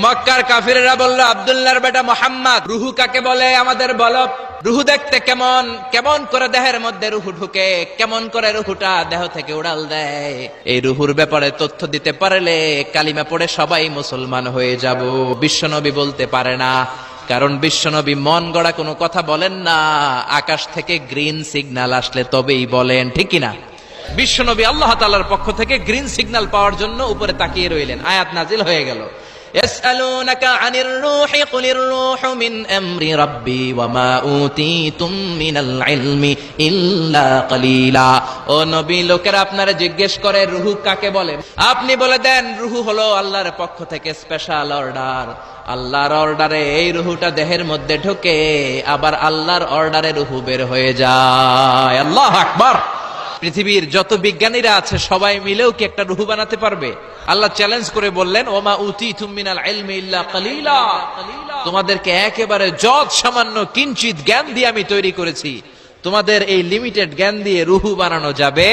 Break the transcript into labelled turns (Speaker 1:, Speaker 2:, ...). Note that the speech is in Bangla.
Speaker 1: মক্কার কাফিররা বলল, আব্দুল্লাহর বেটা মুহাম্মদ, রুহু কাকে বলে আমাদের বলো। রুহু দেখতে কেমন, কেমন করে দেহের মধ্যে রুহু ঢুকে, কেমন করে রুহুটা দেহ থেকে উড়াল দেয়, এই রুহুর ব্যাপারে তথ্য দিতে পারলে কালিমা পড়ে সবাই মুসলমান হয়ে যাব। বিশ্বনবী বলতে পারে না, কারণ বিশ্বনবী মন গড়া কোনো কথা বলেন না, আকাশ থেকে গ্রিন সিগন্যাল আসলে তবেই বলেন, ঠিক কিনা? বিশ্বনবী আল্লাহ তাআলার পক্ষ থেকে গ্রিন সিগন্যাল পাওয়ার জন্য উপরে তাকিয়ে রইলেন, আয়াত নাজিল হয়ে গেল। ইয়াসআলুনাকা আনির রূহি কুলির রূহু মিন আমরি রাব্বি ওয়া মা উতীতুম মিনাল ইলমি ইল্লা কালিলা। ও নবী, লোকেরা আপনারা জিজ্ঞেস করে রূহু কাকে বলে, আপনি বলে দেন রূহু হলো আল্লাহর পক্ষ থেকে স্পেশাল অর্ডার। আল্লাহর অর্ডারে এই রূহুটা দেহের মধ্যে ঢোকে, আবার আল্লাহর অর্ডারে রূহু বের হয়ে যায়। আল্লাহু আকবার। পৃথিবীর যত বিজ্ঞানীরা আছে সবাই মিলেও কি একটা রুহু বানাতে পারবে? আল্লাহ চ্যালেঞ্জ করে বললেন, ওমা উতীতুম মিনাল ইলমি ইল্লা কালিলা, তোমাদেরকে একেবারে যত সামান্য কিঞ্চিত জ্ঞান দিয়ে আমি তৈরি করেছি, তোমাদের এই লিমিটেড জ্ঞান দিয়ে রুহু বানানো যাবে